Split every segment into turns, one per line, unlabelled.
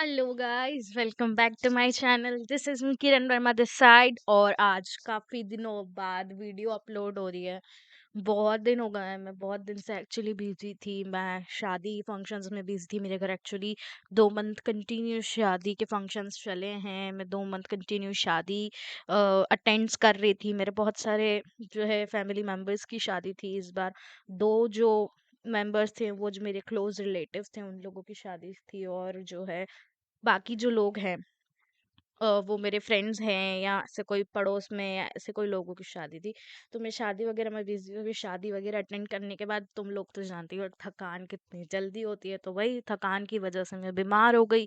Hello guys, welcome back to my channel. This is me Kiran Verma this side. और आज काफ़ी दिनों बाद वीडियो अपलोड हो रही है। बहुत दिन हो गए हैं, मैं बहुत दिन से एक्चुअली बिजी थी। मैं शादी फंक्शंस में बिजी थी। मेरे घर एक्चुअली 2 मंथ कंटिन्यू शादी के फंक्शंस चले हैं। मैं 2 मंथ कंटिन्यू शादी अटेंड्स कर रही थी। मेरे बहुत सारे जो है फैमिली मेम्बर्स की शादी थी इस बार। दो जो मेंबर्स थे वो जो मेरे क्लोज रिलेटिव्स थे उन लोगों की शादी थी। और जो है बाकी जो लोग हैं वो मेरे फ्रेंड्स हैं या ऐसे कोई पड़ोस में या ऐसे कोई लोगों की शादी थी। तो मैं शादी वगैरह में बिजी हूँ। शादी वगैरह अटेंड करने के बाद तुम लोग तो जानती हो थकान कितनी जल्दी होती है। तो वही थकान की वजह से मैं बीमार हो गई।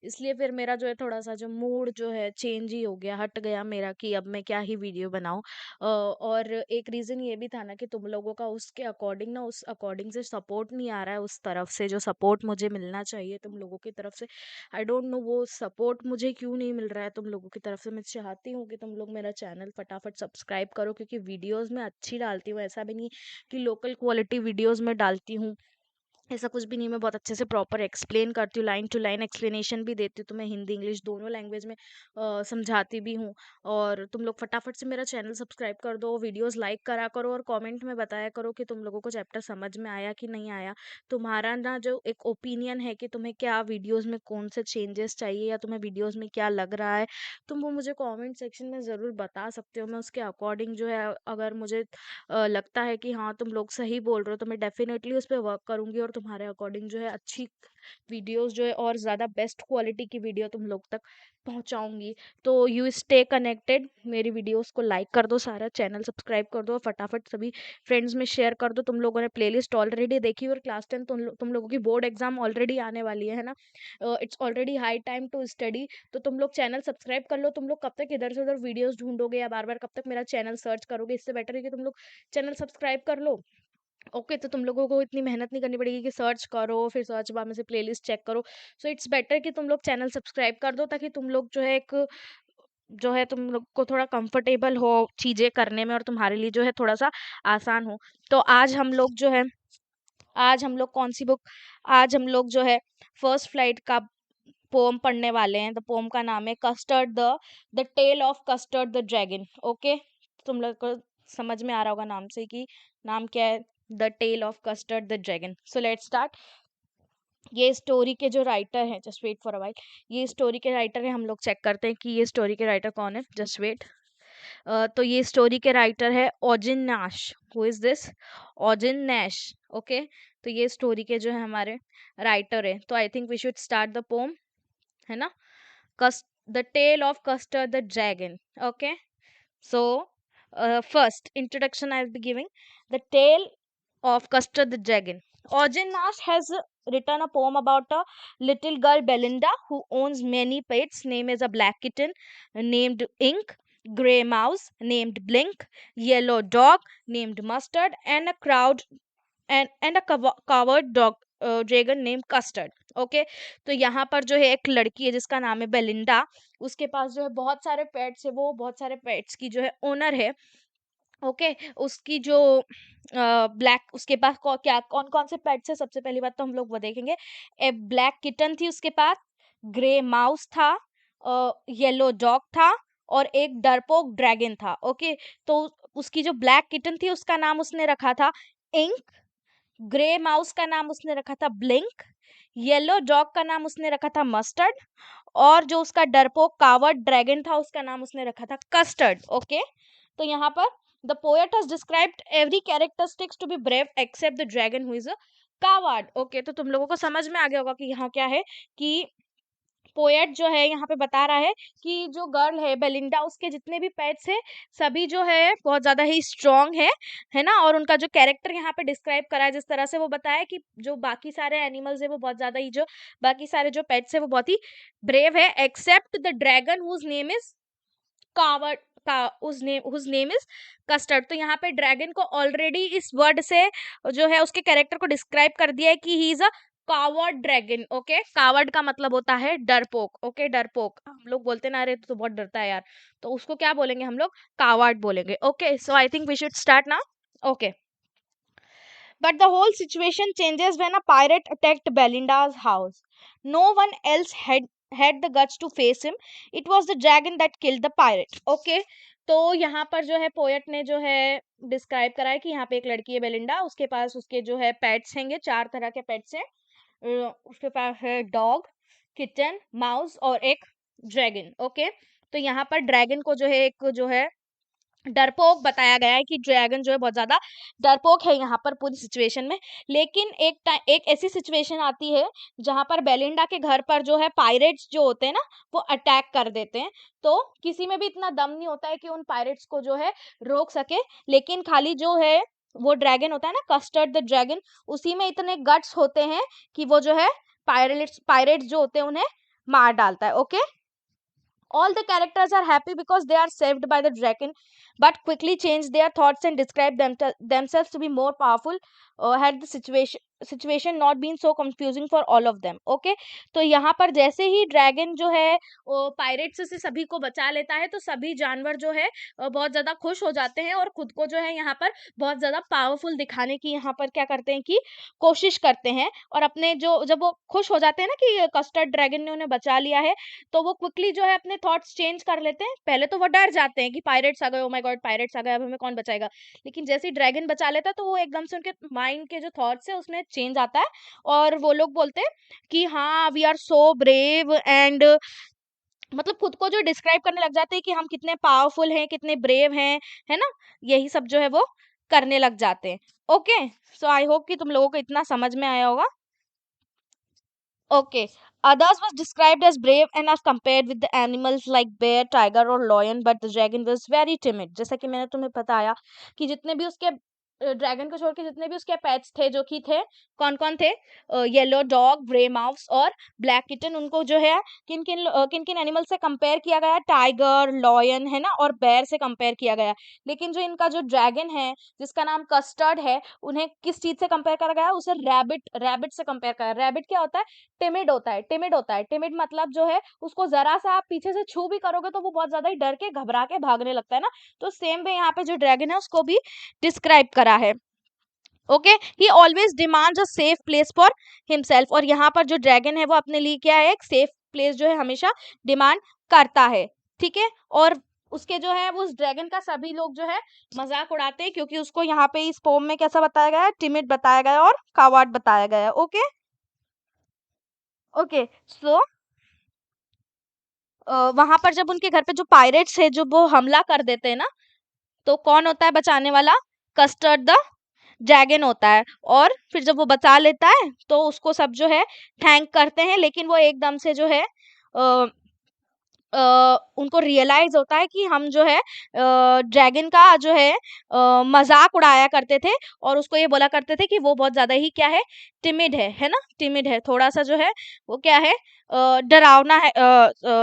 इसलिए फिर मेरा जो है थोड़ा सा जो मूड जो है चेंज ही हो गया, हट गया मेरा कि अब मैं क्या ही वीडियो बनाऊं। और एक रीज़न ये भी था ना कि तुम लोगों का उसके अकॉर्डिंग ना उस अकॉर्डिंग से सपोर्ट नहीं आ रहा है। उस तरफ से जो सपोर्ट मुझे मिलना चाहिए तुम लोगों की तरफ से, आई डोंट नो वो सपोर्ट मुझे क्यों नहीं मिल रहा है तुम लोगों की तरफ से। मैं चाहती हूँ कि तुम लोग मेरा चैनल फटाफट सब्सक्राइब करो, क्योंकि वीडियोस मैं अच्छी डालती हूँ। ऐसा भी नहीं कि लोकल क्वालिटी वीडियोस में डालती हूँ, ऐसा कुछ भी नहीं। मैं बहुत अच्छे से प्रॉपर एक्सप्लेन करती हूँ, लाइन टू लाइन एक्सप्लेनेशन भी देती हूँ। तो मैं हिंदी इंग्लिश दोनों लैंग्वेज में समझाती भी हूँ। और तुम लोग फटाफट से मेरा चैनल सब्सक्राइब कर दो, वीडियोस लाइक करा करो और कमेंट में बताया करो कि तुम लोगों को चैप्टर समझ में आया कि नहीं आया। तुम्हारा ना जो एक ओपिनियन है कि तुम्हें क्या वीडियोस में कौन से चेंजेस चाहिए या तुम्हें वीडियोस में क्या लग रहा है, तुम वो मुझे कमेंट सेक्शन में ज़रूर बता सकते हो। मैं उसके अकॉर्डिंग जो है, अगर मुझे लगता है कि हाँ तुम लोग सही बोल रहे हो, तो मैं डेफिनेटली उस पर वर्क करूँगी और तुम्हारे अकॉर्डिंग जो है अच्छी वीडियोस जो है और ज़्यादा बेस्ट क्वालिटी की वीडियो तुम लोग तक पहुंचाऊंगी। तो यू स्टे कनेक्टेड, मेरी वीडियोस को लाइक कर दो, सारा चैनल सब्सक्राइब कर दो और फटाफट सभी फ्रेंड्स में शेयर कर दो। तुम लोगों ने प्लेलिस्ट ऑलरेडी देखी और क्लास 10 तुम लोगों की बोर्ड एग्जाम ऑलरेडी आने वाली है ना। It's already high time to study. तो तुम लोग चैनल सब्सक्राइब कर लो। तुम लोग कब तक इधर से उधर वीडियोस ढूंढोगे या बार बार कब तक मेरा चैनल सर्च करोगे? इससे बेटर है कि तुम लोग चैनल सब्सक्राइब कर लो। ओके, तो तुम लोगों को इतनी मेहनत नहीं करनी पड़ेगी कि सर्च करो फिर सर्च बार में से प्लेलिस्ट चेक करो। सो इट्स बेटर कि तुम लोग चैनल सब्सक्राइब कर दो, ताकि तुम लोग जो है एक जो है तुम लोग को थोड़ा कंफर्टेबल हो चीजें करने में और तुम्हारे लिए जो है थोड़ा सा आसान हो। तो आज हम लोग जो है, आज हम लोग कौन सी बुक, आज हम लोग जो है फर्स्ट फ्लाइट का पोम पढ़ने वाले हैं। द पोम का नाम है custard the tale of custard the dragon. Okay, तुम लोग को समझ में आ रहा होगा नाम से कि नाम क्या है, the tale of custard the dragon. So let's start. ये स्टोरी के जो राइटर हैं, just wait for a while, ये स्टोरी के राइटर हैं। हम लोग चेक करते हैं कि ये स्टोरी के राइटर कौन है। Just wait. तो ये स्टोरी के राइटर है ओजिन नाश। Who is this? ओजिन नैश। ओके, तो ये स्टोरी के जो है हमारे राइटर है। तो I think we should start the poem, है ना। The tale of Custer the Dragon. Okay, so first introduction I'll be giving. The tale of Custer the Dragon. Ojen Nash has written a poem about a little girl Belinda who owns many pets. Name is a black kitten named Ink, grey mouse named Blink, yellow dog named Mustard, and a crowd and a covered dog dragon name custard. Okay, तो यहाँ पर जो है एक लड़की है जिसका नाम है बेलिंडा। उसके पास जो है बहुत सारे पेट्स है, वो बहुत सारे पेट्स की जो है ओनर है। ओके, उसकी जो ब्लैक, उसके पास क्या कौन कौन से पेट्स है, सबसे पहली बात तो हम लोग वो देखेंगे। ए ब्लैक किटन थी उसके पास, ग्रे माउस था, येलो डॉग था और एक डरपोक ड्रैगन था। ओके, तो उसकी जो ब्लैक किटन थी उसका नाम उसने रखा था इंक, ग्रे माउस का नाम उसने रखा था ब्लिंक, येलो डॉग का नाम उसने रखा था मस्टर्ड, और जो उसका डरपोक कावर्ड ड्रैगन था उसका नाम उसने रखा था कस्टर्ड। ओके, तो यहाँ पर the poet has described every characteristics to be brave except the dragon who is a coward. Okay, तो तुम लोगों को समझ में आ गया होगा कि यहाँ क्या है कि पोएट जो है यहाँ पे बता रहा है कि जो गर्ल है बेलिंडा, उसके जितने भी पेट्स है सभी जो है बहुत ज्यादा ही स्ट्रांग है ना। और उनका जो कैरेक्टर यहाँ पे डिस्क्राइब करा है, जिस तरह से वो बताया कि जो बाकी सारे एनिमल्स है वो बहुत ज्यादा ही, जो बाकी सारे जो पेट्स है वो बहुत ही ब्रेव है, except the dragon whose name is coward का हुज नेम इज कस्टर्ड। तो यहाँ पे ड्रैगन को ऑलरेडी इस वर्ड से जो है उसके कैरेक्टर को डिस्क्राइब कर दिया है कि he is a coward dragon. Okay, coward का मतलब होता है डरपोक। ओके, डरपोक हम लोग बोलते ना, अरे तो बहुत डरता है यार, तो उसको क्या बोलेंगे हम लोग? कावर्ड बोलेंगे। Okay, so I think we should start now. Okay, but the whole situation changes when a pirate attacked Belinda's house. No one else had had the guts to face him. It was the dragon that killed the pirate. Okay, तो यहाँ पर जो है poet ने जो है describe करा है कि यहाँ पे एक लड़की है बेलिंडा, उसके पास उसके जो है पेट्स हैंगे, 4 तरह के पेट्स हैं। उसके पास है डॉग, किटन, माउस और एक ड्रैगन। ओके, तो यहाँ पर ड्रैगन को जो है एक जो है डरपोक बताया गया है कि ड्रैगन जो है बहुत ज्यादा डरपोक है यहाँ पर पूरी सिचुएशन में। लेकिन एक ऐसी सिचुएशन आती है जहां पर बेलिंडा के घर पर जो है पायरेट्स जो होते हैं ना, वो अटैक कर देते हैं। तो किसी में भी इतना दम नहीं होता है कि उन पायरेट्स को जो है रोक सके, लेकिन खाली जो है वो ड्रैगन होता है ना, कस्टर्ड द ड्रैगन, उसी में इतने गट्स होते हैं कि वो जो है पायरेट्स पायरेट्स जो होते हैं उन्हें मार डालता है। Okay, all the characters are happy because they are saved by the dragon, but quickly change their thoughts and describe themselves to be more powerful. Had the situation not been so confusing for all of them. Okay, तो यहाँ पर जैसे ही dragon जो है pirates से सभी को बचा लेता है, तो सभी जानवर जो है बहुत ज्यादा खुश हो जाते हैं और खुद को जो है यहाँ पर बहुत ज्यादा पावरफुल दिखाने की यहाँ पर क्या करते हैं कि कोशिश करते हैं। और अपने जो जब वो खुश हो जाते हैं ना कि कस्टर्ड ड्रैगन ने उन्हें बचा लिया है, तो वो क्विकली जो है अपने थॉट्स चेंज कर लेते हैं। पहले तो वो डर जाते हैं कि पायरेट्स आ गए, ओ माय गॉड पायरेट्स आ गए, अब हमें कौन बचाएगा। लेकिन जैसे ही ड्रैगन बचा लेता है तो वो एकदम से उनके माइंड के जो थॉट्स है उसमें चेंज आता है, और वो लोग बोलते हैं कि हाँ we are so brave and, मतलब खुद को जो डिस्क्राइब करने लग जाते हैं कि हम कितने पावरफुल हैं, कितने ब्रेव हैं, है ना। यही सब जो है वो करने लग जाते हैं। ओके, सो आई होप कि तुम लोगों को इतना समझ में आया होगा। Okay. Others was described as brave and as compared with the animals like bear, tiger और lion, but the dragon was very timid. जैसा कि मैंने तुम्हें बताया कि जितने भी उसके ड्रैगन को छोड़ के जितने भी उसके पेट्स थे जो कि थे, कौन कौन थे, येलो डॉग, ग्रे माउस और ब्लैक किटन, उनको जो है किन किन एनिमल से कंपेयर किया गया, टाइगर, लॉयन, है ना, और बेर से कंपेयर किया गया। लेकिन जो इनका जो ड्रैगन है जिसका नाम कस्टर्ड है, उन्हें किस चीज से कंपेयर करा गया, उसे रैबिट रैबिट से कंपेयर करा। रैबिट क्या होता है, टिमिड होता है, टिमिड होता है। टिमिड मतलब जो है उसको जरा सा आप पीछे से छू भी करोगे तो वो बहुत ज्यादा ही डर के घबरा के भागने लगता है ना। तो सेम वे यहाँ पे जो ड्रैगन है उसको भी डिस्क्राइब करा है। Okay, he always demands a safe place for himself, और यहाँ पर जो ड्रैगन है वो अपने लिए क्या है, एक सेफ प्लेस जो है हमेशा डिमांड करता है। ठीक है, और उसके जो है वो उस ड्रैगन का सभी लोग जो है मजाक उड़ाते हैं, क्योंकि उसको यहाँ पे इस पोम में कैसा बताया गया है, टिमिड बताया गया है और कावार्ड बताया गया है। ओके ओके, सो वहां पर जब उनके घर पे जो पायरेट्स है जो वो हमला कर देते हैं ना, तो कौन होता है बचाने वाला, कस्टर्ड द ड्रैगन होता है। और फिर जब वो बचा लेता है तो उसको सब जो है थैंक करते हैं, लेकिन वो एकदम से जो है उनको रियलाइज होता है कि हम जो है ड्रैगन का जो है मजाक उड़ाया करते थे, और उसको ये बोला करते थे कि वो बहुत ज्यादा ही क्या है ना, टिमिड है थोड़ा सा जो है, वो क्या है, डरावना है,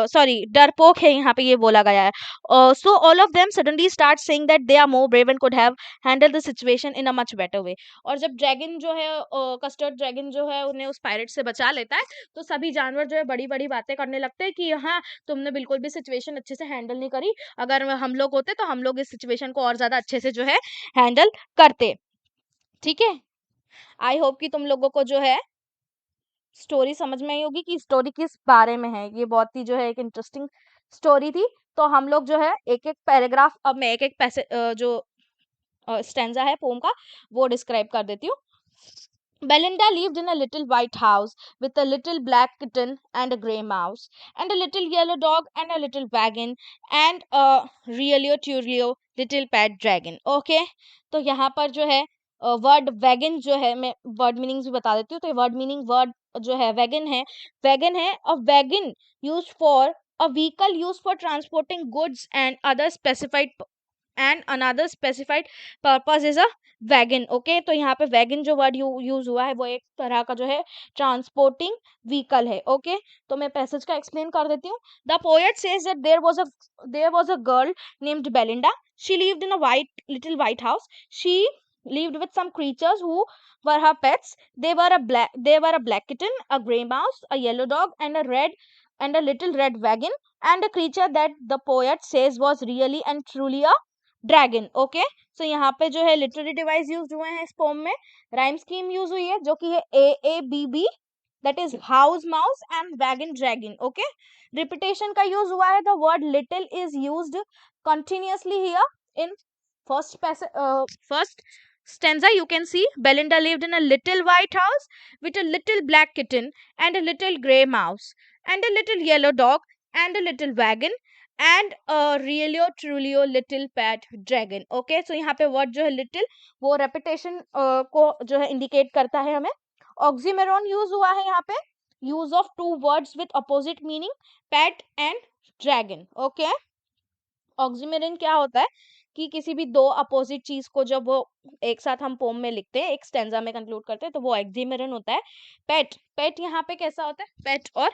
सॉरी डरपोक है, यहाँ पे ये बोला गया है। So all of them suddenly start saying that they are more brave and could have handle the situation in a much better way. और जब ड्रैगन जो है कस्टर्ड ड्रैगन जो है उन्हें उस पायरेट से बचा लेता है, तो सभी जानवर जो है बड़ी बड़ी बातें करने लगते हैं कि हाँ तुमने बिल्कुल भी सिचुएशन अच्छे से हैंडल नहीं करी, अगर हम लोग होते तो हम लोग इस सिचुएशन को और ज्यादा अच्छे से जो है हैंडल करते। ठीक है, आई होप कि तुम लोगों को जो है स्टोरी समझ में आई होगी कि स्टोरी किस बारे में है। ये बहुत ही जो है एक इंटरेस्टिंग स्टोरी थी। तो हम लोग जो है एक एक पैराग्राफ, अब मैं एक एक पैसे जो स्टैंजा है पोम का वो डिस्क्राइब कर देती हूँ। Belinda lived in a little white house with a little black kitten and a grey mouse, and a little yellow dog and a little wagon, and a really Turio little pet dragon. Okay, तो यहाँ पर जो है word wagon जो है, मैं word meanings भी बता देती हूँ। तो वर्ड मीनिंग, वर्ड जो है वैगन है a wagon used for a vehicle used for transporting goods and other specified and another specified purpose is a wagon. Okay, तो यहाँ पे वैगन जो वर्ड यूज हुआ है वो एक तरह का जो है ट्रांसपोर्टिंग व्हीकल है। ओके, तो मैं पैसेज का एक्सप्लेन कर देती हूँ। The poet says that there was a girl named Belinda, she lived in a little white house, she lived with some creatures who were her pets. They were a black kitten, a gray mouse, a yellow dog, and a little red wagon, and a creature that the poet says was really and truly a dragon. Okay, so यहाँ पे जो है literary device use हुए हैं इस pome में, rhyme scheme use हुई है जो कि है A A B B that is house mouse and wagon dragon. Okay, repetition का use हुआ है. The word little is used continuously here in first stanza. You can see Belinda lived in a little white house with a little black kitten and a little gray mouse and a little yellow dog and a little wagon and a really truly little pet dragon. Okay, so यहाँ पे word जो है little वो repetition को जो है indicate करता है हमें. Oxymoron use हुआ है यहाँ पे, use of two words with opposite meaning, pet and dragon. Okay, ऑक्सीमेरिन क्या होता है कि किसी भी दो अपोजिट चीज को जब वो एक साथ हम पोम में लिखते हैं, एक स्टेंजा में कंक्लूड करते हैं, तो वो ऑक्सीमेरिन होता है. पेट, पेट यहाँ पे कैसा होता है, पेट और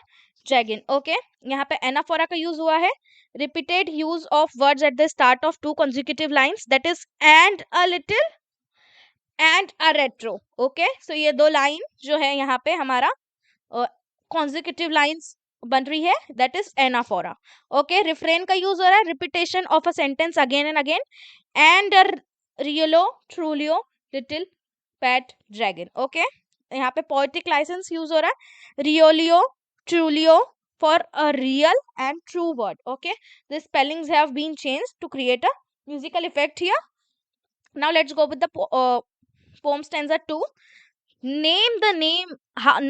ड्रैगन. ओके, यहाँ पे एनाफोरा का यूज हुआ है. Repeated use of words at the start of two consecutive lines, that is and a little and a retro. Okay, so ये दो लाइन जो है यहाँ पे हमारा कॉन्जिक्यूटिव लाइंस बन रही है, that is anaphora. Okay, refrain का यूज हो रहा है, repetition of a sentence again and again, and realio trulio little pet dragon. Okay, यहाँ पे पोएटिक लाइसेंस यूज हो रहा है, रियोलियो ट्रूलियो for a real and true word. Okay, the spellings have been changed to create a musical effect here. Now let's go with the poem stanza 2. Name the name.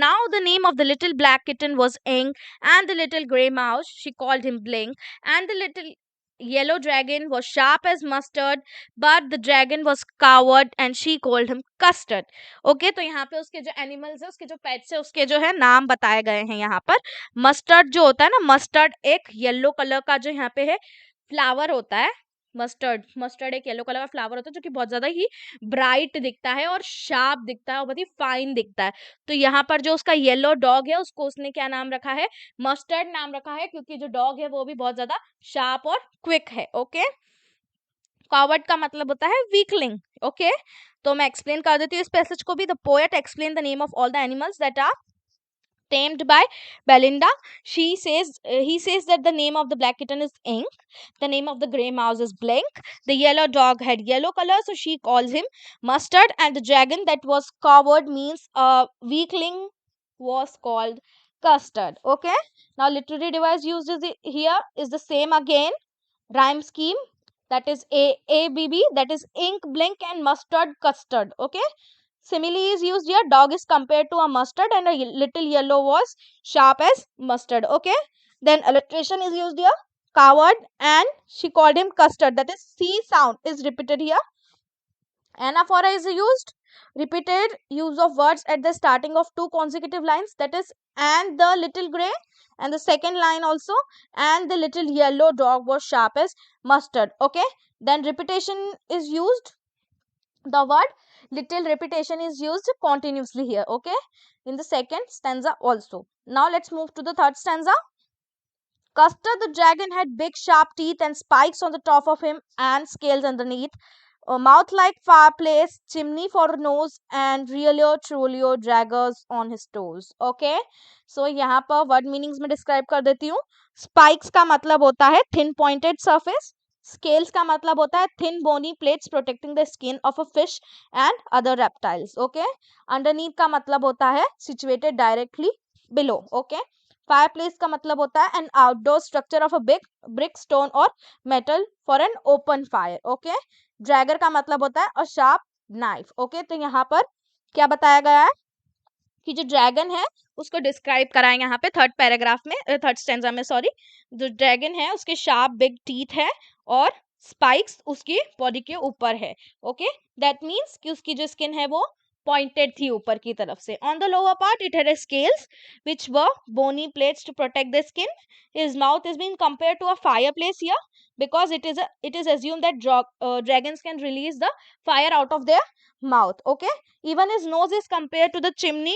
Now the name of the little black kitten was Ink, and the little grey mouse, she called him Blink, and the little yellow dragon was sharp as mustard, but the dragon was coward and she called him Custard. Okay, तो यहाँ पे उसके जो animals है, उसके जो pets है, उसके जो है नाम बताए गए हैं यहाँ पर. मस्टर्ड जो होता है ना, मस्टर्ड एक येलो कलर का जो यहाँ पे है फ्लावर होता है. मस्टर्ड, मस्टर्ड एक येलो कलर का फ्लावर होता है जो कि बहुत ज्यादा ही ब्राइट दिखता है और शार्प दिखता है और बहुत ही फाइन दिखता है. तो यहाँ पर जो उसका येलो डॉग है, उसको उसने क्या नाम रखा है, मस्टर्ड नाम रखा है, क्योंकि जो डॉग है वो भी बहुत ज्यादा शार्प और क्विक है. ओके, कॉवर्ड का मतलब होता है वीकलिंग. ओके, तो मैं एक्सप्लेन कर देती हूँ इस पैसेज को भी. The poet explain the name of all the animals that are tamed by Belinda. He says that the name of the black kitten is Ink, the name of the grey mouse is Blink, the yellow dog had yellow color, so she calls him Mustard, and the dragon that was coward means a weakling was called Custard. Okay, now literary device used here is the same again. Rhyme scheme, that is ABB, that is Ink, Blink and Mustard, Custard. Okay, simile is used here. Dog is compared to a mustard and a little yellow was sharp as mustard. Okay, then alliteration is used here. Coward and she called him Custard, that is C sound is repeated here. Anaphora is used, repeated use of words at the starting of two consecutive lines, that is and the little grey, and the second line also and the little yellow dog was sharp as mustard. Okay, then repetition is used. The word little repetition is used continuously here. Okay, in the second stanza also. Now let's move to the third stanza. Custer the dragon had big sharp teeth and spikes on the top of him and scales underneath, a mouth like fireplace, chimney for a nose, and really truly daggers on his toes. Okay, so यहाँ पर word meanings में describe कर देती हूँ. Spikes का मतलब होता है thin pointed surface. Scales का मतलब होता है thin bony plates protecting the skin of a fish and other reptiles. Okay, underneath का मतलब होता है situated directly below. Okay, fireplace का मतलब होता है an outdoor structure of a big brick, stone or metal for an open fire. Okay, Drager का मतलब होता है अ शार्प नाइफ. ओके, तो यहाँ पर क्या बताया गया है कि जो ड्रैगन है उसको डिस्क्राइब कराएं यहाँ पे थर्ड पैराग्राफ में, थर्ड स्टेंजा में सॉरी. जो ड्रैगन है उसके शार्प बिग टीथ है और स्पाइक्स उसकी बॉडी के ऊपर है. ओके, दैट मीन्स कि उसकी जो स्किन है वो पॉइंटेड थी ऊपर की तरफ से. On the lower part it had scales which were bony plates to protect the skin. His mouth is been compared to a fireplace here because it is assumed that dragons can release the fire out of their mouth. Okay, even his nose is compared to the chimney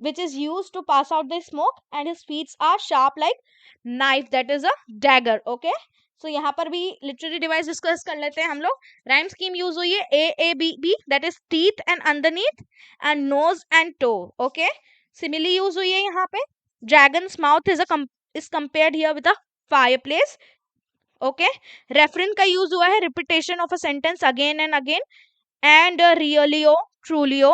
which is used to pass out the smoke, and his feet are sharp like knife, that is a dagger. Okay, so यहाँ पर भी literary device discuss कर लेते हैं हम लोग. rhyme scheme use हुई है AABB, that is teeth and underneath and nose and toe. Okay, simile use हुई है यहाँ पे. dragon's mouth is compared here with a fireplace. Okay, reference का यूज हुआ है repetition of a sentence again and again, and रियलियो ट्रूलियो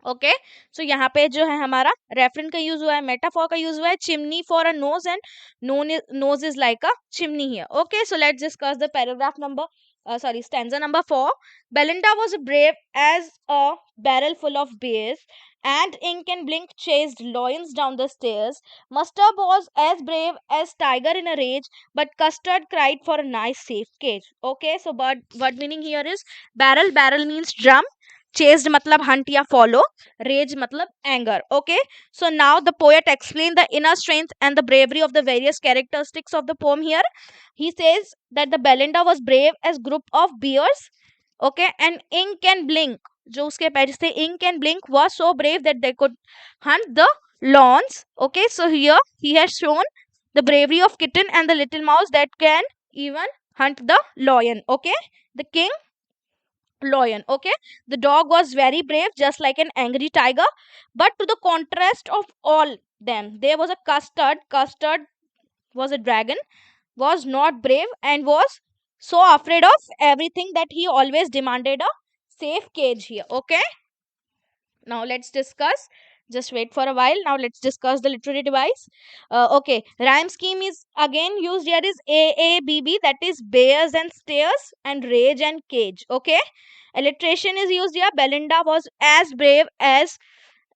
okay so यहाँ पे जो है हमारा रेफरेंट का यूज हुआ है, मेटाफॉर का यूज हुआ है, chimney for a nose and nose is like a chimney here. Okay so let's discuss the paragraph number stanza number 4. Belinda was brave as a barrel full of bears, and Ink and Blink chased lions down the stairs. Mustard was as brave as tiger in a rage, but Custard cried for a nice safe cage. Okay, so but what meaning here is barrel means drum, chased matlab hunt ya follow, rage matlab anger. Okay, so now the poet explained the inner strength and the bravery of the various characteristics of the poem here. He says that the Belinda was brave as group of bears. Okay, and Ink and Blink, जो उसके पैर थे, Ink and Blink was so brave that they could hunt the lawns. Okay, so here he has shown the bravery of kitten and the little mouse that can even hunt the lion. Okay, the king lion. Okay, the dog was very brave, just like an angry tiger. But to the contrast of all them, there was a Custard. Custard was a dragon, was not brave, and was so afraid of everything that he always demanded a safe cage here. Okay, now let's discuss. Just wait for a while. Now let's discuss the literary device. Okay, rhyme scheme is again used here is AABB, that is bears and stairs, and rage and cage. Okay, alliteration is used here. Belinda was as brave as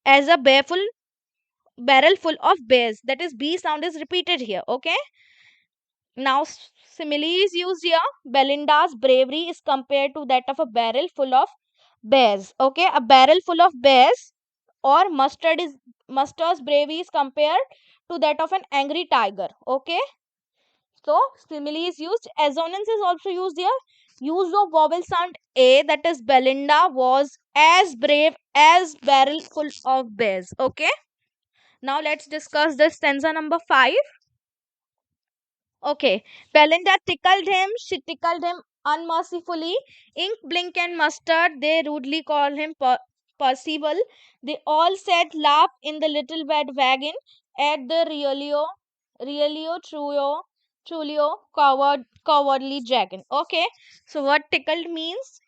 a barrel full of bears, that is B sound is repeated here. Okay, now simile is used here. Belinda's bravery is compared to that of a barrel full of bears. Okay, a barrel full of bears, or Mustard's bravery is compared to that of an angry tiger. Okay, so simile is used. Assonance is also used here. Use of vowel sound A, that is Belinda was as brave as barrel full of bears. Okay, now let's discuss the stanza number 5. Okay, Belinda tickled him. She tickled him unmercifully. Ink, Blink, and Mustard, they rudely call him Percival. They all said laugh in the little red wagon at the Trulio, cowardly dragon. Okay, so what tickled means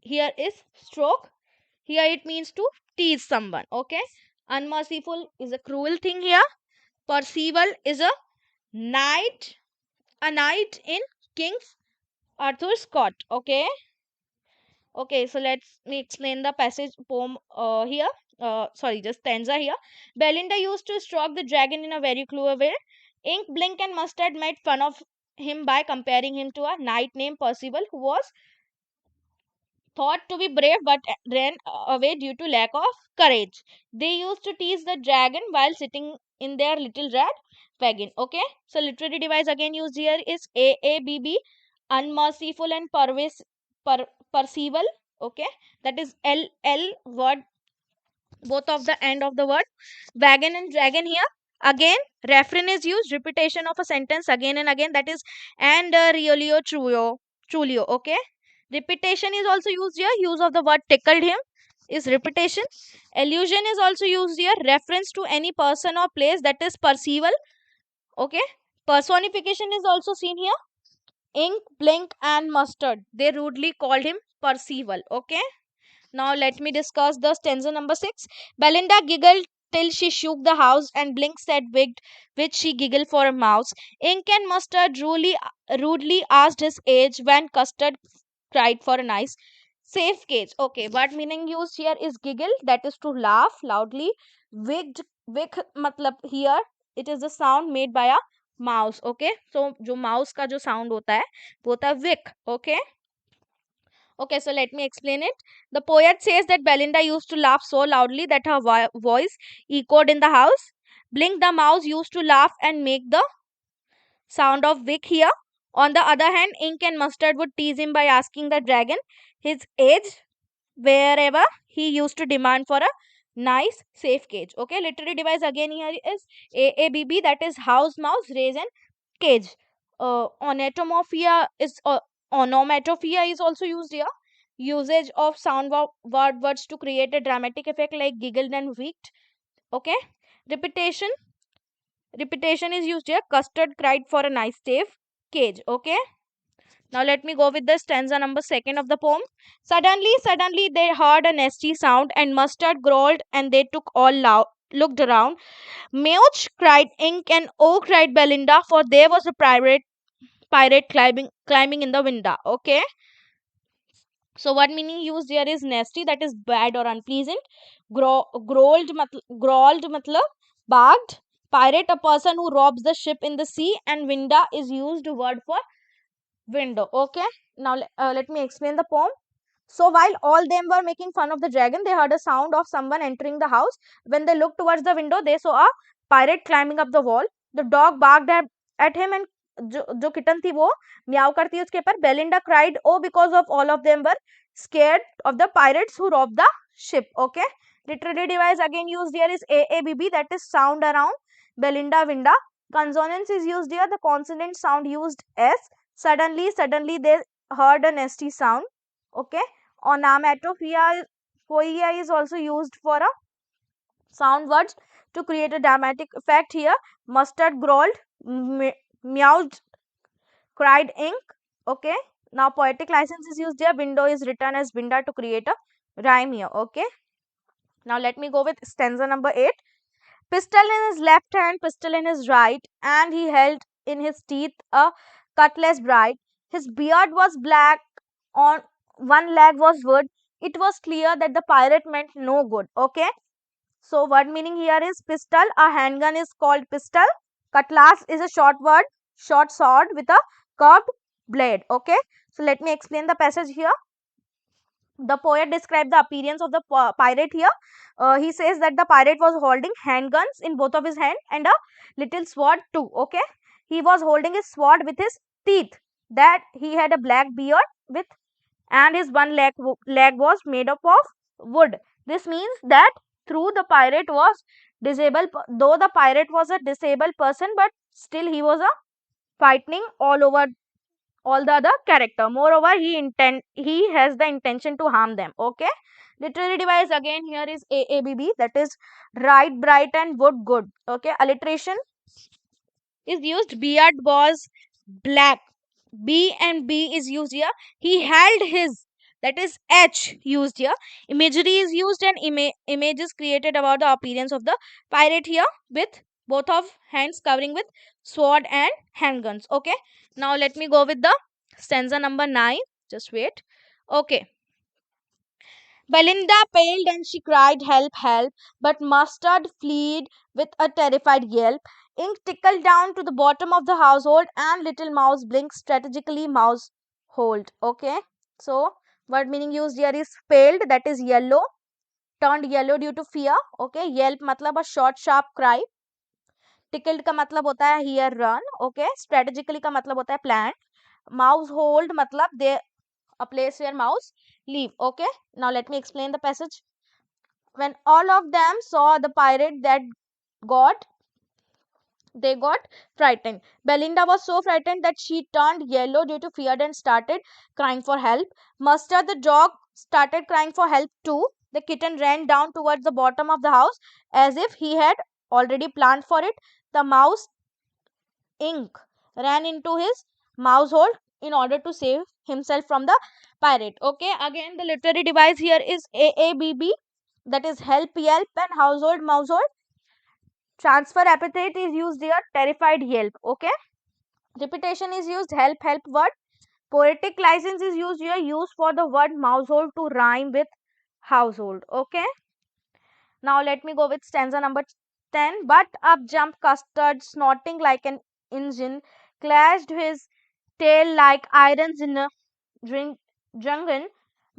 here is stroke. Here it means to tease someone. Okay, unmerciful is a cruel thing here. Percival is a knight in King Arthur Scott. Okay. Okay, so let's me explain the passage poem here. Just stanza here. Belinda used to stroke the dragon in a very cruel way. Ink, Blink, and Mustard made fun of him by comparing him to a knight named Percival, who was thought to be brave but ran away due to lack of courage. They used to tease the dragon while sitting in their little red wagon. Okay, so literary device again used here is AABB, unmerciful and percival. Okay, that is LL word, both of the end of the word. Wagon and dragon here. Again, refrain is used, repetition of a sentence again and again, that is and Riolio Trulio. Okay, repetition is also used here. Use of the word tickled him is repetition. Allusion is also used here. Reference to any person or place, that is percival. Okay. Personification is also seen here. Ink, Blink, and Mustard, they rudely called him Percival. Okay. Now let me discuss the stanza number 6. Belinda giggled till she shook the house, and Blink said wigged, which she giggled for a mouse. Ink and Mustard rudely asked his age, when Custard cried for a nice safe cage. Okay, what meaning used here is giggle, that is to laugh loudly. Wig matlab here it is the sound made by a mouse. Okay, so जो mouse का जो sound होता है वो होता है wick. Okay. Okay, so let me explain it. The poet says that Belinda used to laugh so loudly that her voice echoed in the house. Blink the mouse used to laugh and make the sound of wick here. On the other hand, Ink and Mustard would tease him by asking the dragon his age wherever he used to demand for a nice safe cage. Okay, literary device again here is AABB, that is house, mouse, raise, and cage. Onomatopoeia is also used here. Usage of sound words to create a dramatic effect like giggled and wicked. Okay. Repetition. Repetition is used here. Custard cried for a nice safe cage. Okay. Now let me go with the stanza number 2 of the poem. Suddenly they heard a nasty sound, and Mustard growled, and they took all looked around. Meuch cried Ink, and Oh cried Belinda, for there was a pirate climbing in the window. Okay. So what meaning used here is nasty, that is bad or unpleasant. Growled matlab barked. Pirate, a person who robs the ship in the sea, and winda is used word for window. Okay. Now let me explain the poem. So while all them were making fun of the dragon, they heard a sound of someone entering the house. When they looked towards the window, they saw a pirate climbing up the wall. The dog barked at him, and जो kitten थी वो म्याऊ करती है उसके ऊपर. Belinda cried, oh, because of all of them were scared of the pirates who robbed the ship. Okay. Literary device again used here is AABB, that is sound around. Belinda, winda. Consonants is used here. The consonant sound used S. Suddenly they heard a nasty sound. Okay. Onomatopoeia is also used for a sound words to create a dramatic effect here. Mustard growled, meowed, cried ink. Okay. Now poetic license is used here. Window is written as winda to create a rhyme here. Okay. Now let me go with stanza number 8. Pistol in his left hand, pistol in his right, and he held in his teeth a cutlass bright. His beard was black, on one leg was wood. It was clear that the pirate meant no good. Okay. So word meaning here is pistol. A handgun is called pistol. Cutlass is a short word, short sword with a curved blade. Okay. So let me explain the passage here. The poet described the appearance of the pirate here. He says that the pirate was holding handguns in both of his hand and a little sword too. Okay. He was holding his sword with his teeth. That he had a black beard with, and his one leg was made up of wood. This means that through the pirate was disabled, though the pirate was a disabled person, but still he was a fighting all over all the other character. Moreover, he has the intention to harm them. Okay. Literary device again here is AABB, that is right, bright, and wood, good. Okay. Alliteration is used. Beard was black. B and B is used here. He held his, that is H used here. Imagery is used, and image is created about the appearance of the pirate here with both of hands covering with sword and handguns. Okay. Now let me go with the stanza number 9. Just wait. Okay. Belinda paled and she cried, help, help, but Mustard fled with a terrified yelp. Ink tickled down to the bottom of the household, and Little Mouse blinked strategically mouse hold. Okay. So, word meaning used here is paled, that is yellow, turned yellow due to fear. Okay. Yelp matlab a short, sharp cry. Tickled का मतलब होता है here run. Okay. Strategically का मतलब होता है plan. Mouse hold matlab they a place where mouse live. Okay. Now let me explain the passage. When all of them saw the pirate, got they got frightened. Belinda was so frightened that she turned yellow due to fear and started crying for help. Mustard the dog started crying for help too. The kitten ran down towards the bottom of the house as if he had already planned for it. The mouse Ink ran into his mouse hole in order to save himself from the pirate. Okay, again the literary device here is AABB, that is help, yelp, and household, mousehold. Transfer epithet is used here, terrified yelp. Okay, repetition is used, help, help word. Poetic license is used here, used for the word mousehold to rhyme with household. Okay, now let me go with stanza number 10. But up jumped Custard, snorting like an engine, clashed his tail like irons in a jungle.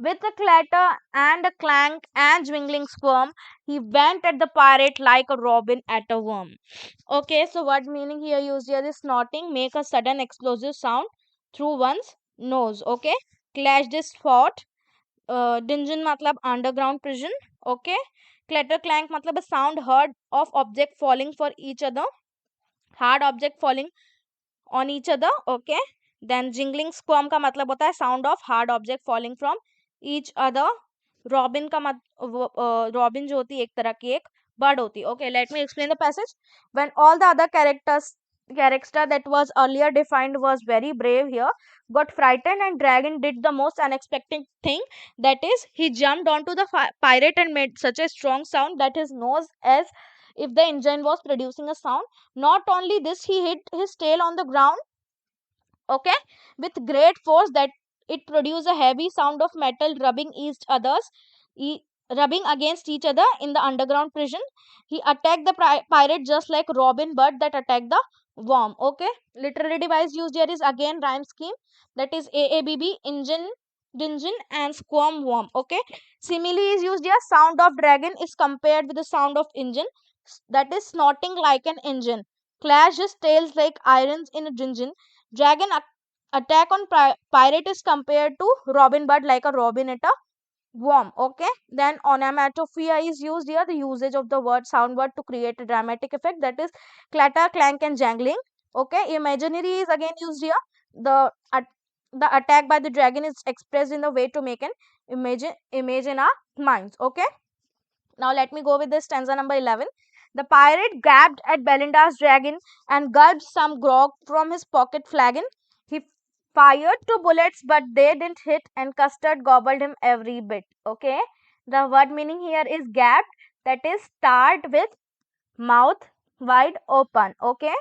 With a clatter and a clank and jingling squirm, he went at the pirate like a robin at a worm. Okay, so what meaning here used here is snorting, make a sudden explosive sound through one's nose. Okay, clashed his fort. Dungeon matlab underground prison. Okay, clatter clank matlab a sound heard of object falling for each other, hard object falling on each other. Okay, then jingling squirm का मतलब होता है sound of hard object falling from each other. Robin का Robin जो होती है एक तरह की एक bird होती है. Okay, let me explain the passage. When all the other characters character that was earlier defined was very brave here got frightened, and dragon did the most unexpected thing, that is he jumped onto the pirate and made such a strong sound that his nose as if the engine was producing a sound. Not only this, he hit his tail on the ground, okay, with great force that it produced a heavy sound of metal e- rubbing against each other in the underground prison. He attacked the pirate just like Robin Bird that attacked the worm. Okay, literary device used here is again rhyme scheme, that is AABB, engine, dungeon, and squirm worm. Okay, simile is used here. Sound of dragon is compared with the sound of engine, that is snorting like an engine. Clash his tails like irons in a dungeon. Dragon attack on pirate is compared to Robin Bird like a robin at a worm. Okay, then onomatopoeia is used here, the usage of the word sound word to create a dramatic effect, that is clatter, clank, and jangling. Okay, imaginary is again used here. The attack by the dragon is expressed in the way to make an image in our minds. Okay, now let me go with this stanza number 11. The pirate grabbed at Belinda's dragon and gulped some grog from his pocket flagon. He fired two bullets, but they didn't hit, and Custard gobbled him every bit. Okay, the word meaning here is gabbed, that is start with mouth wide open. Okay,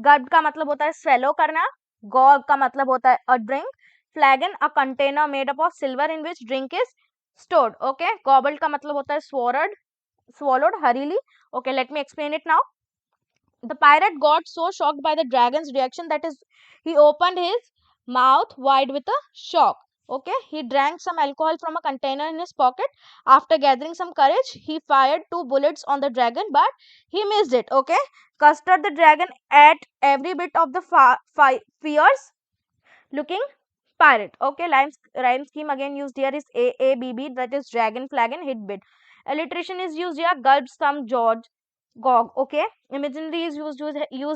gulped का मतलब होता है swallow करना, gog का मतलब होता है a drink, flagon a container made up of silver in which drink is stored. Okay, gobbled का मतलब होता है swallowed hurriedly. Okay, let me explain it now. The pirate got so shocked by the dragon's reaction that he opened his mouth wide with a shock. Okay, he drank some alcohol from a container in his pocket. After gathering some courage, he fired two bullets on the dragon, but he missed it. Okay, Custard the dragon ate every bit of the fierce looking pirate. Okay, rhyme scheme again used here is AABB, that is dragon, flagon, hit bit. Alliteration is used here, gulp, some, George, gog. Okay, imaginary is used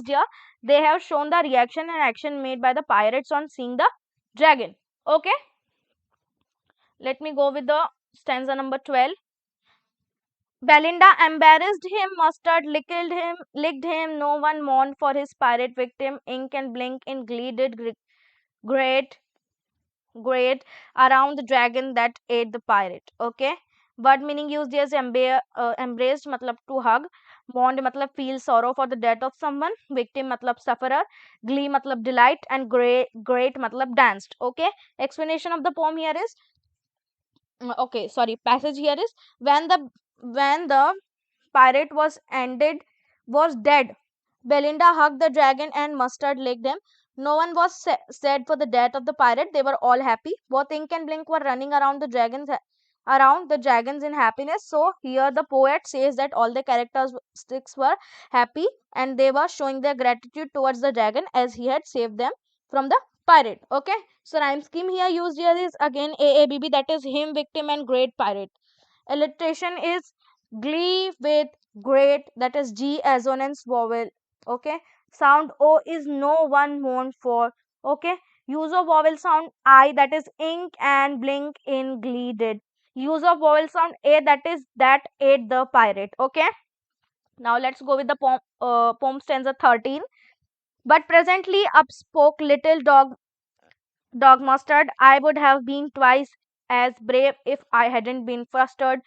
here. They have shown the reaction and action made by the pirates on seeing the dragon. Okay, let me go with the stanza number 12. Belinda embarrassed him, Mustard licked him, no one mourned for his pirate victim. Ink and blink in glee did great great around the dragon that ate the pirate. Okay, word meaning used here is embraced matlab to hug, mourned matlab feel sorrow for the death of someone, victim matlab sufferer, glee matlab delight, and great matlab danced. Okay, explanation of the poem here is okay, sorry, passage here is when the pirate was dead, Belinda hugged the dragon and Mustard licked him. No one was sad for the death of the pirate. They were all happy. Both Ink and Blink were running around the dragons in happiness. So here the poet says that all the characteristics were happy and they were showing their gratitude towards the dragon as he had saved them from the pirate. Okay. So rhyme scheme here used here is again AABB, that is him, victim, and great pirate. Alliteration is glee with great, that is G assonance vowel. Okay, sound O is no one mourned for. Okay, use of vowel sound I, that is ink and blink in glee did. Use of vowel sound A, that is that ate the pirate. Okay, now let's go with the poem stanza 13. But presently up spoke little dog Mustard. I would have been twice as brave if I hadn't been flustered.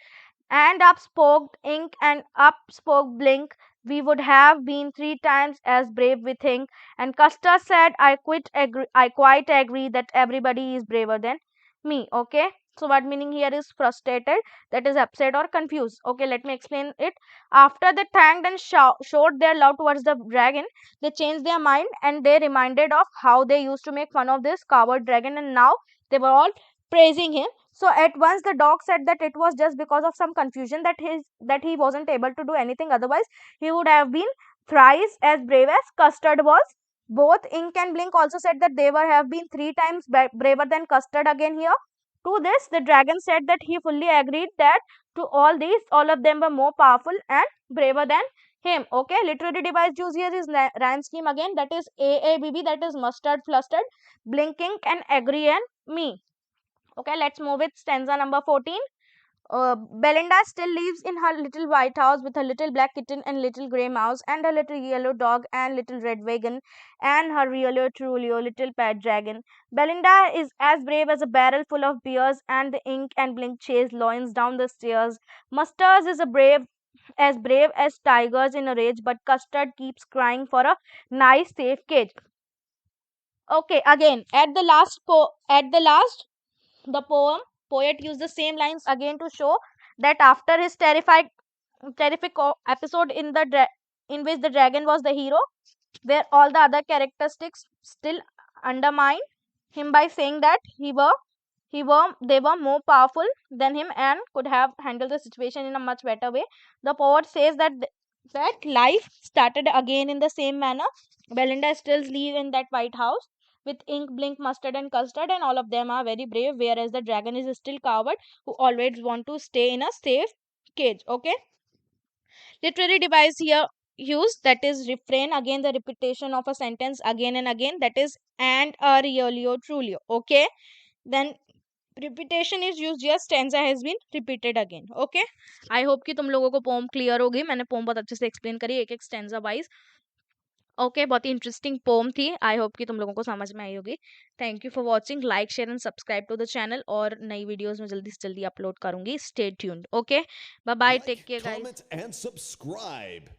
And up spoke Ink and up spoke Blink. We would have been three times as brave, we think. And Custer said, I quite agree that everybody is braver than me. Okay. So what meaning here is frustrated, that is upset or confused. Okay, let me explain it. After they thanked and showed their love towards the dragon, they changed their mind and they reminded of how they used to make fun of this coward dragon, and now they were all praising him. So at once the dog said that it was just because of some confusion that he wasn't able to do anything, otherwise he would have been thrice as brave as Custard was. Both Ink and Blink also said that they were have been three times braver than Custard again here. To this, the dragon said that he fully agreed that to all these, all of them were more powerful and braver than him. Okay, literary device used here is rhyme scheme again, that is AABB, that is Mustard, Flustered, Blinking, and Agree and Me. Okay, let's move with stanza number 14. Belinda still lives in her little white house with her little black kitten and little grey mouse and her little yellow dog and little red wagon and her really truly little pet dragon. Belinda is as brave as a barrel full of beers and the ink and blink chase lions down the stairs. Mustard is a brave as tigers in a rage, but Custard keeps crying for a nice safe cage. Okay, again at the last the poet used the same lines again to show that after his terrific episode in which the dragon was the hero, where all the other characteristics still undermine him by saying that they were more powerful than him and could have handled the situation in a much better way. The poet says that life started again in the same manner. Belinda still live in that white house with ink, blink, mustard, and custard, and all of them are very brave, whereas the dragon is still coward who always want to stay in a safe cage. Okay, literary device here used, that is refrain, again the repetition of a sentence again and again, that is and a really or truly. Okay, then repetition is used, just stanza has been repeated again. Okay, I hope कि तुम लोगों को pome clear होगी. मैंने pome बहुत अच्छे से explain करी एक एक स्टेंजा वाइज. ओके, बहुत ही इंटरेस्टिंग पोम थी. आई होप कि तुम लोगों को समझ में आई होगी. Thank you for watching. Like share and subscribe to the channel. और नई वीडियोस में जल्दी से जल्दी अपलोड करूंगी. Stay tuned. Okay, bye bye, take
Like,
care guys.
comment, and subscribe.